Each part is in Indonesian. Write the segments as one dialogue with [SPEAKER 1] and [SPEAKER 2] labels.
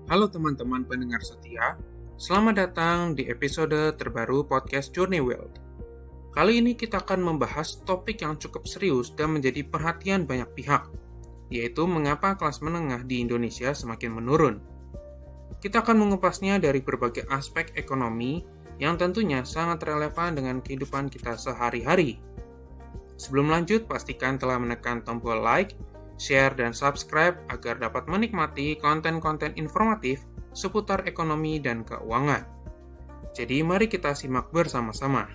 [SPEAKER 1] Halo teman-teman pendengar setia, selamat datang di episode terbaru podcast Journey Wealth. Kali ini kita akan membahas topik yang cukup serius dan menjadi perhatian banyak pihak, yaitu mengapa kelas menengah di Indonesia semakin menurun. Kita akan mengupasnya dari berbagai aspek ekonomi yang tentunya sangat relevan dengan kehidupan kita sehari-hari. Sebelum lanjut, pastikan telah menekan tombol like, share, dan subscribe agar dapat menikmati konten-konten informatif seputar ekonomi dan keuangan. Jadi mari kita simak bersama-sama.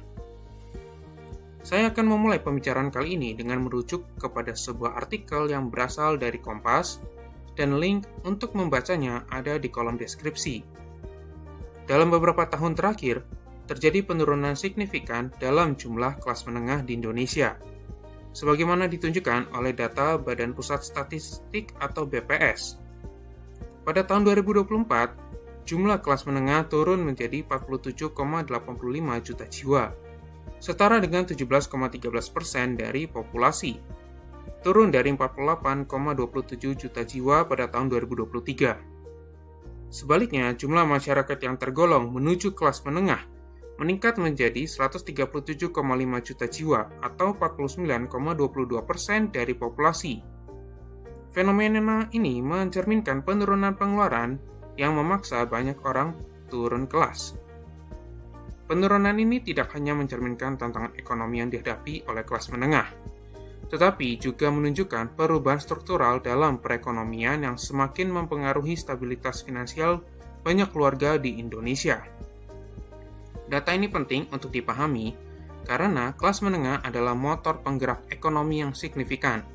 [SPEAKER 1] Saya akan memulai pembicaraan kali ini dengan merujuk kepada sebuah artikel yang berasal dari Kompas, dan link untuk membacanya ada di kolom deskripsi. Dalam beberapa tahun terakhir, terjadi penurunan signifikan dalam jumlah kelas menengah di Indonesia, sebagaimana ditunjukkan oleh data Badan Pusat Statistik atau BPS. Pada tahun 2024, jumlah kelas menengah turun menjadi 47,85 juta jiwa, setara dengan 17,13% dari populasi, turun dari 48,27 juta jiwa pada tahun 2023. Sebaliknya, jumlah masyarakat yang tergolong menuju kelas menengah meningkat menjadi 137,5 juta jiwa atau 49,22% dari populasi. Fenomena ini mencerminkan penurunan pengeluaran yang memaksa banyak orang turun kelas. Penurunan ini tidak hanya mencerminkan tantangan ekonomi yang dihadapi oleh kelas menengah, tetapi juga menunjukkan perubahan struktural dalam perekonomian yang semakin mempengaruhi stabilitas finansial banyak keluarga di Indonesia. Data ini penting untuk dipahami karena kelas menengah adalah motor penggerak ekonomi yang signifikan,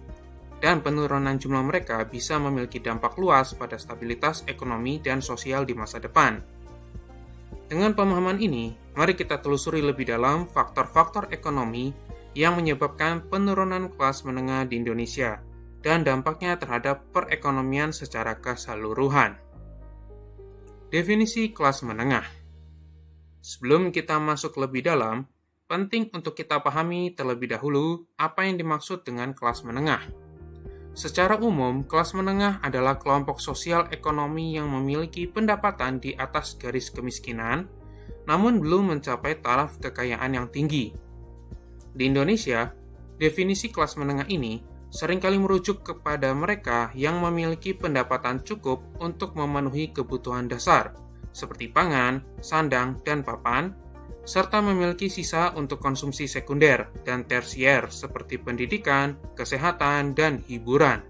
[SPEAKER 1] dan penurunan jumlah mereka bisa memiliki dampak luas pada stabilitas ekonomi dan sosial di masa depan. Dengan pemahaman ini, mari kita telusuri lebih dalam faktor-faktor ekonomi yang menyebabkan penurunan kelas menengah di Indonesia dan dampaknya terhadap perekonomian secara keseluruhan. Definisi kelas menengah. Sebelum kita masuk lebih dalam, penting untuk kita pahami terlebih dahulu apa yang dimaksud dengan kelas menengah. Secara umum, kelas menengah adalah kelompok sosial ekonomi yang memiliki pendapatan di atas garis kemiskinan, namun belum mencapai taraf kekayaan yang tinggi. Di Indonesia, definisi kelas menengah ini seringkali merujuk kepada mereka yang memiliki pendapatan cukup untuk memenuhi kebutuhan dasar, seperti pangan, sandang, dan papan, serta memiliki sisa untuk konsumsi sekunder dan tersier seperti pendidikan, kesehatan, dan hiburan.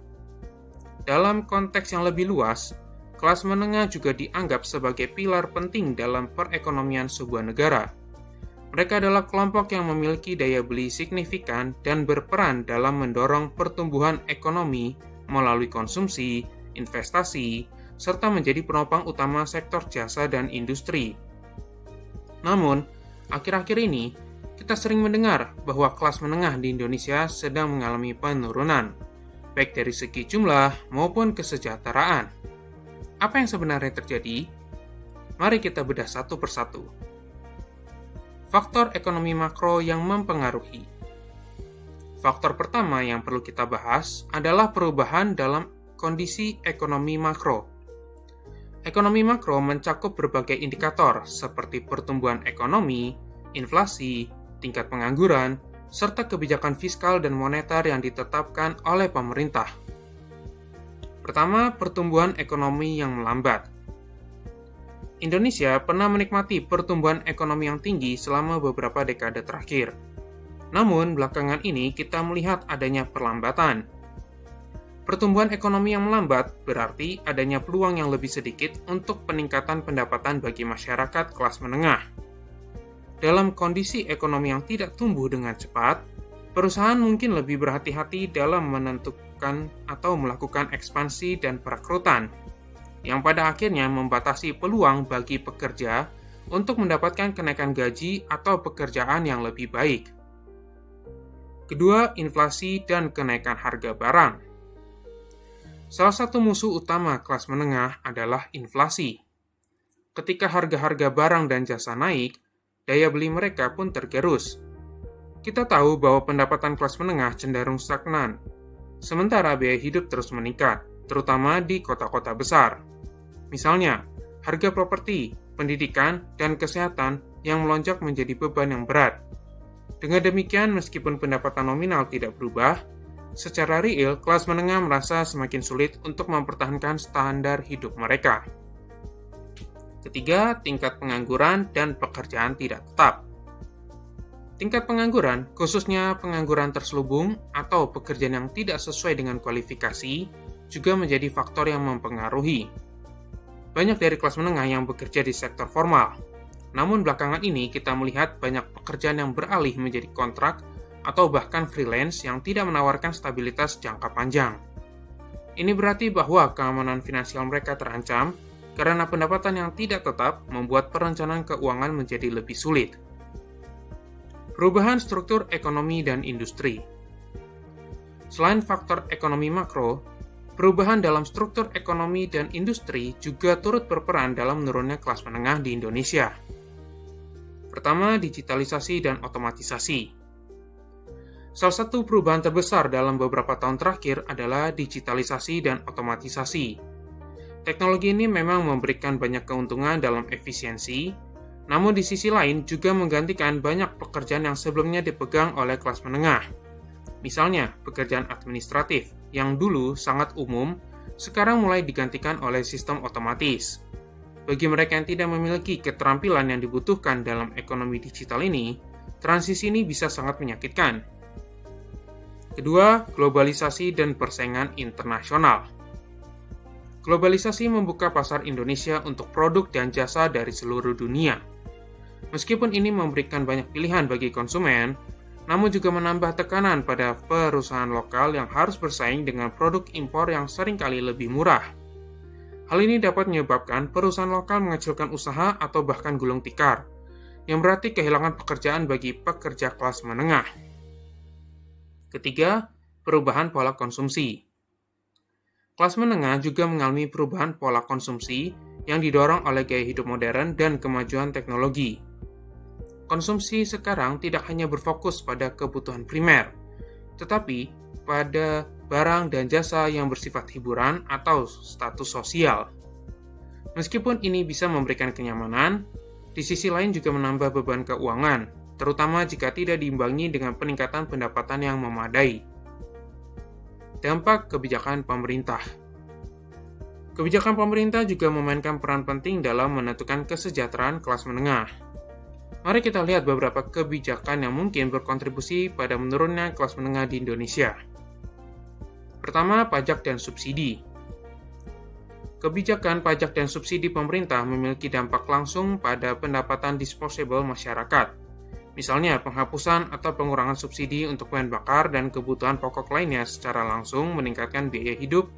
[SPEAKER 1] Dalam konteks yang lebih luas, kelas menengah juga dianggap sebagai pilar penting dalam perekonomian sebuah negara. Mereka adalah kelompok yang memiliki daya beli signifikan dan berperan dalam mendorong pertumbuhan ekonomi melalui konsumsi, investasi, serta menjadi penopang utama sektor jasa dan industri. Namun, akhir-akhir ini, kita sering mendengar bahwa kelas menengah di Indonesia sedang mengalami penurunan, baik dari segi jumlah maupun kesejahteraan. Apa yang sebenarnya terjadi? Mari kita bedah satu persatu. Faktor ekonomi makro yang mempengaruhi. Faktor pertama yang perlu kita bahas adalah perubahan dalam kondisi ekonomi makro. Ekonomi makro mencakup berbagai indikator seperti pertumbuhan ekonomi, inflasi, tingkat pengangguran, serta kebijakan fiskal dan moneter yang ditetapkan oleh pemerintah. Pertama, pertumbuhan ekonomi yang melambat. Indonesia pernah menikmati pertumbuhan ekonomi yang tinggi selama beberapa dekade terakhir. Namun, belakangan ini kita melihat adanya perlambatan. Pertumbuhan ekonomi yang melambat berarti adanya peluang yang lebih sedikit untuk peningkatan pendapatan bagi masyarakat kelas menengah. Dalam kondisi ekonomi yang tidak tumbuh dengan cepat, perusahaan mungkin lebih berhati-hati dalam menentukan atau melakukan ekspansi dan perekrutan, yang pada akhirnya membatasi peluang bagi pekerja untuk mendapatkan kenaikan gaji atau pekerjaan yang lebih baik. Kedua, inflasi dan kenaikan harga barang. Salah satu musuh utama kelas menengah adalah inflasi. Ketika harga-harga barang dan jasa naik, daya beli mereka pun tergerus. Kita tahu bahwa pendapatan kelas menengah cenderung stagnan, sementara biaya hidup terus meningkat, terutama di kota-kota besar. Misalnya, harga properti, pendidikan, dan kesehatan yang melonjak menjadi beban yang berat. Dengan demikian, meskipun pendapatan nominal tidak berubah, secara real, kelas menengah merasa semakin sulit untuk mempertahankan standar hidup mereka. Ketiga, tingkat pengangguran dan pekerjaan tidak tetap. Tingkat pengangguran, khususnya pengangguran terselubung atau pekerjaan yang tidak sesuai dengan kualifikasi, juga menjadi faktor yang mempengaruhi. Banyak dari kelas menengah yang bekerja di sektor formal. Namun belakangan ini kita melihat banyak pekerjaan yang beralih menjadi kontrak atau bahkan freelance yang tidak menawarkan stabilitas jangka panjang. Ini berarti bahwa keamanan finansial mereka terancam karena pendapatan yang tidak tetap membuat perencanaan keuangan menjadi lebih sulit. Perubahan struktur ekonomi dan industri. Selain faktor ekonomi makro, perubahan dalam struktur ekonomi dan industri juga turut berperan dalam menurunnya kelas menengah di Indonesia. Pertama, digitalisasi dan otomatisasi. Salah satu perubahan terbesar dalam beberapa tahun terakhir adalah digitalisasi dan otomatisasi. Teknologi ini memang memberikan banyak keuntungan dalam efisiensi, namun di sisi lain juga menggantikan banyak pekerjaan yang sebelumnya dipegang oleh kelas menengah. Misalnya, pekerjaan administratif yang dulu sangat umum, sekarang mulai digantikan oleh sistem otomatis. Bagi mereka yang tidak memiliki keterampilan yang dibutuhkan dalam ekonomi digital ini, transisi ini bisa sangat menyakitkan. Kedua, globalisasi dan persaingan internasional. Globalisasi membuka pasar Indonesia untuk produk dan jasa dari seluruh dunia. Meskipun ini memberikan banyak pilihan bagi konsumen, namun juga menambah tekanan pada perusahaan lokal yang harus bersaing dengan produk impor yang seringkali lebih murah. Hal ini dapat menyebabkan perusahaan lokal mengecilkan usaha atau bahkan gulung tikar, yang berarti kehilangan pekerjaan bagi pekerja kelas menengah. Ketiga, perubahan pola konsumsi. Kelas menengah juga mengalami perubahan pola konsumsi yang didorong oleh gaya hidup modern dan kemajuan teknologi. Konsumsi sekarang tidak hanya berfokus pada kebutuhan primer, tetapi pada barang dan jasa yang bersifat hiburan atau status sosial. Meskipun ini bisa memberikan kenyamanan, di sisi lain juga menambah beban keuangan, terutama jika tidak diimbangi dengan peningkatan pendapatan yang memadai. Dampak kebijakan pemerintah. Kebijakan pemerintah juga memainkan peran penting dalam menentukan kesejahteraan kelas menengah. Mari kita lihat beberapa kebijakan yang mungkin berkontribusi pada menurunnya kelas menengah di Indonesia. Pertama, pajak dan subsidi. Kebijakan pajak dan subsidi pemerintah memiliki dampak langsung pada pendapatan disposable masyarakat. Misalnya, penghapusan atau pengurangan subsidi untuk bahan bakar dan kebutuhan pokok lainnya secara langsung meningkatkan biaya hidup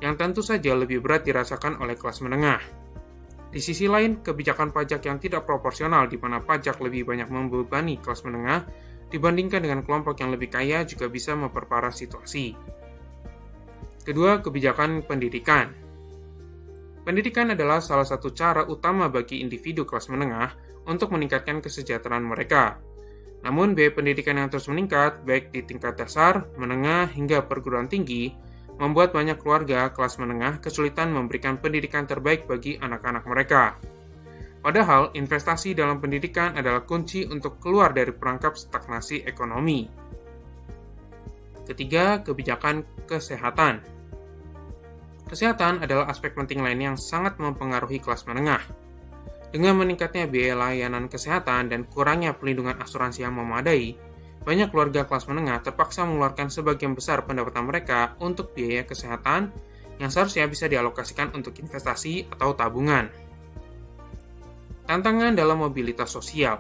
[SPEAKER 1] yang tentu saja lebih berat dirasakan oleh kelas menengah. Di sisi lain, kebijakan pajak yang tidak proporsional di mana pajak lebih banyak membebani kelas menengah dibandingkan dengan kelompok yang lebih kaya juga bisa memperparah situasi. Kedua, kebijakan pendidikan. Pendidikan adalah salah satu cara utama bagi individu kelas menengah untuk meningkatkan kesejahteraan mereka. Namun, biaya pendidikan yang terus meningkat, baik di tingkat dasar, menengah, hingga perguruan tinggi, membuat banyak keluarga kelas menengah kesulitan memberikan pendidikan terbaik bagi anak-anak mereka. Padahal, investasi dalam pendidikan adalah kunci untuk keluar dari perangkap stagnasi ekonomi. Ketiga, kebijakan kesehatan. Kesehatan adalah aspek penting lain yang sangat mempengaruhi kelas menengah. Dengan meningkatnya biaya layanan kesehatan dan kurangnya pelindungan asuransi yang memadai, banyak keluarga kelas menengah terpaksa mengeluarkan sebagian besar pendapatan mereka untuk biaya kesehatan yang seharusnya bisa dialokasikan untuk investasi atau tabungan. Tantangan dalam mobilitas sosial.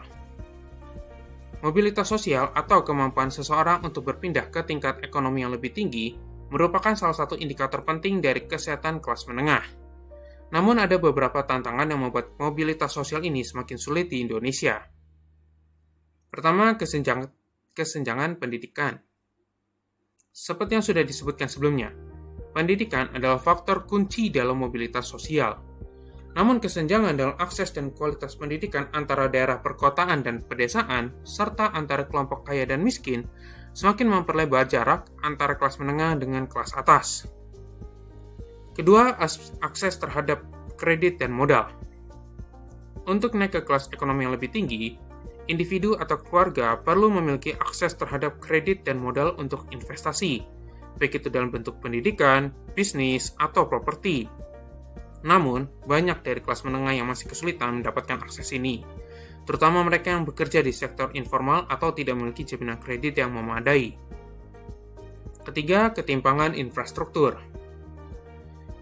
[SPEAKER 1] Mobilitas sosial atau kemampuan seseorang untuk berpindah ke tingkat ekonomi yang lebih tinggi merupakan salah satu indikator penting dari kesehatan kelas menengah. Namun ada beberapa tantangan yang membuat mobilitas sosial ini semakin sulit di Indonesia. Pertama, kesenjangan pendidikan. Seperti yang sudah disebutkan sebelumnya, pendidikan adalah faktor kunci dalam mobilitas sosial. Namun kesenjangan dalam akses dan kualitas pendidikan antara daerah perkotaan dan pedesaan, serta antara kelompok kaya dan miskin, semakin memperlebar jarak antara kelas menengah dengan kelas atas. Kedua, akses terhadap kredit dan modal. Untuk naik ke kelas ekonomi yang lebih tinggi, individu atau keluarga perlu memiliki akses terhadap kredit dan modal untuk investasi, baik itu dalam bentuk pendidikan, bisnis, atau properti. Namun, banyak dari kelas menengah yang masih kesulitan mendapatkan akses ini, terutama mereka yang bekerja di sektor informal atau tidak memiliki jaminan kredit yang memadai. Ketiga, ketimpangan infrastruktur.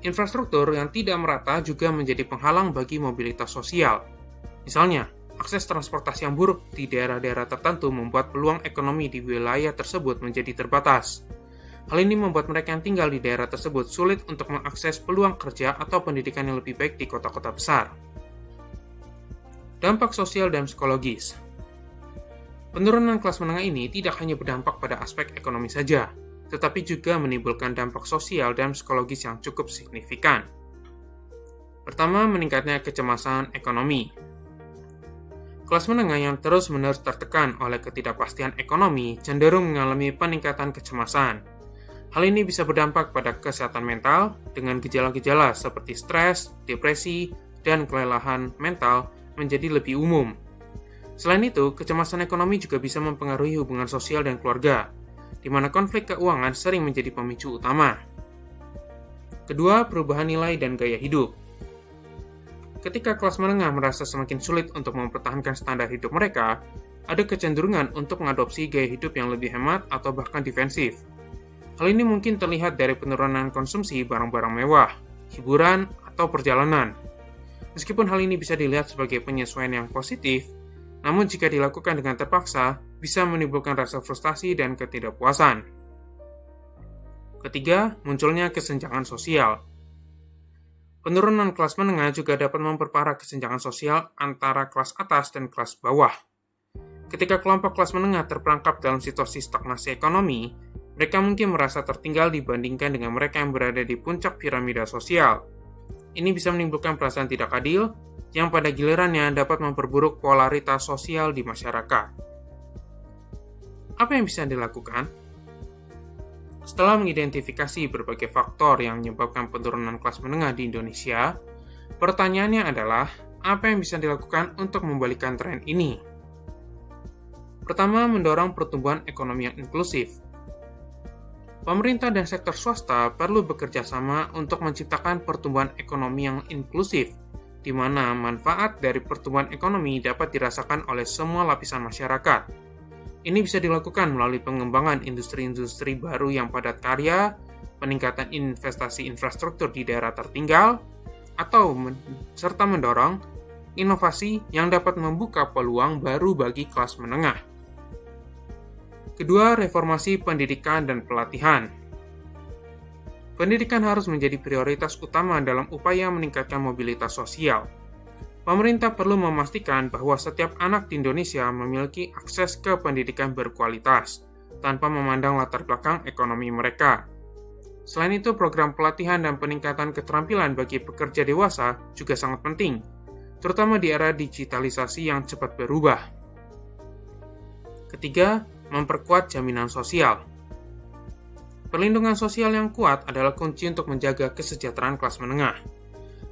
[SPEAKER 1] Infrastruktur yang tidak merata juga menjadi penghalang bagi mobilitas sosial. Misalnya, akses transportasi yang buruk di daerah-daerah tertentu membuat peluang ekonomi di wilayah tersebut menjadi terbatas. Hal ini membuat mereka yang tinggal di daerah tersebut sulit untuk mengakses peluang kerja atau pendidikan yang lebih baik di kota-kota besar. Dampak sosial dan psikologis. Penurunan kelas menengah ini tidak hanya berdampak pada aspek ekonomi saja, tetapi juga menimbulkan dampak sosial dan psikologis yang cukup signifikan. Pertama, meningkatnya kecemasan ekonomi. Kelas menengah yang terus-menerus tertekan oleh ketidakpastian ekonomi cenderung mengalami peningkatan kecemasan. Hal ini bisa berdampak pada kesehatan mental dengan gejala-gejala seperti stres, depresi, dan kelelahan mental menjadi lebih umum. Selain itu, kecemasan ekonomi juga bisa mempengaruhi hubungan sosial dan keluarga, di mana konflik keuangan sering menjadi pemicu utama. Kedua, perubahan nilai dan gaya hidup. Ketika kelas menengah merasa semakin sulit untuk mempertahankan standar hidup mereka, ada kecenderungan untuk mengadopsi gaya hidup yang lebih hemat atau bahkan defensif. Hal ini mungkin terlihat dari penurunan konsumsi barang-barang mewah, hiburan, atau perjalanan. Meskipun hal ini bisa dilihat sebagai penyesuaian yang positif, namun jika dilakukan dengan terpaksa, bisa menimbulkan rasa frustasi dan ketidakpuasan. Ketiga, munculnya kesenjangan sosial. Penurunan kelas menengah juga dapat memperparah kesenjangan sosial antara kelas atas dan kelas bawah. Ketika kelompok kelas menengah terperangkap dalam situasi stagnasi ekonomi, mereka mungkin merasa tertinggal dibandingkan dengan mereka yang berada di puncak piramida sosial. Ini bisa menimbulkan perasaan tidak adil, yang pada gilirannya dapat memperburuk polaritas sosial di masyarakat. Apa yang bisa dilakukan? Setelah mengidentifikasi berbagai faktor yang menyebabkan penurunan kelas menengah di Indonesia, pertanyaannya adalah, apa yang bisa dilakukan untuk membalikkan tren ini? Pertama, mendorong pertumbuhan ekonomi yang inklusif. Pemerintah dan sektor swasta perlu bekerja sama untuk menciptakan pertumbuhan ekonomi yang inklusif, di mana manfaat dari pertumbuhan ekonomi dapat dirasakan oleh semua lapisan masyarakat. Ini bisa dilakukan melalui pengembangan industri-industri baru yang padat karya, peningkatan investasi infrastruktur di daerah tertinggal, atau serta mendorong inovasi yang dapat membuka peluang baru bagi kelas menengah. Kedua, reformasi pendidikan dan pelatihan. Pendidikan harus menjadi prioritas utama dalam upaya meningkatkan mobilitas sosial. Pemerintah perlu memastikan bahwa setiap anak di Indonesia memiliki akses ke pendidikan berkualitas, tanpa memandang latar belakang ekonomi mereka. Selain itu, program pelatihan dan peningkatan keterampilan bagi pekerja dewasa juga sangat penting, terutama di era digitalisasi yang cepat berubah. Ketiga, memperkuat jaminan sosial. Perlindungan sosial yang kuat adalah kunci untuk menjaga kesejahteraan kelas menengah.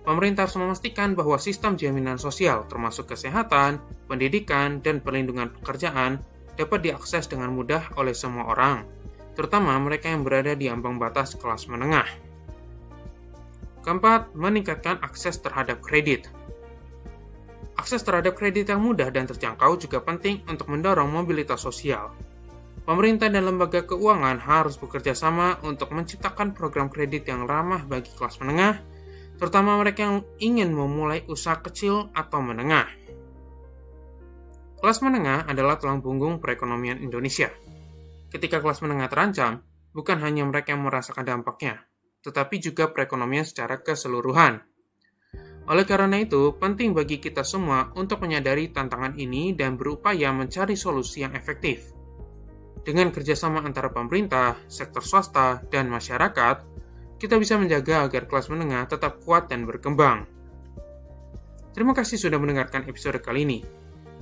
[SPEAKER 1] Pemerintah harus memastikan bahwa sistem jaminan sosial, termasuk kesehatan, pendidikan, dan perlindungan pekerjaan, dapat diakses dengan mudah oleh semua orang, terutama mereka yang berada di ambang batas kelas menengah. Keempat, meningkatkan akses terhadap kredit. Akses terhadap kredit yang mudah dan terjangkau juga penting untuk mendorong mobilitas sosial. Pemerintah dan lembaga keuangan harus bekerja sama untuk menciptakan program kredit yang ramah bagi kelas menengah, terutama mereka yang ingin memulai usaha kecil atau menengah. Kelas menengah adalah tulang punggung perekonomian Indonesia. Ketika kelas menengah terancam, bukan hanya mereka yang merasakan dampaknya, tetapi juga perekonomian secara keseluruhan. Oleh karena itu, penting bagi kita semua untuk menyadari tantangan ini dan berupaya mencari solusi yang efektif. Dengan kerjasama antara pemerintah, sektor swasta, dan masyarakat, kita bisa menjaga agar kelas menengah tetap kuat dan berkembang. Terima kasih sudah mendengarkan episode kali ini.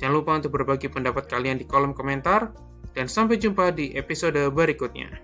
[SPEAKER 1] Jangan lupa untuk berbagi pendapat kalian di kolom komentar, dan sampai jumpa di episode berikutnya.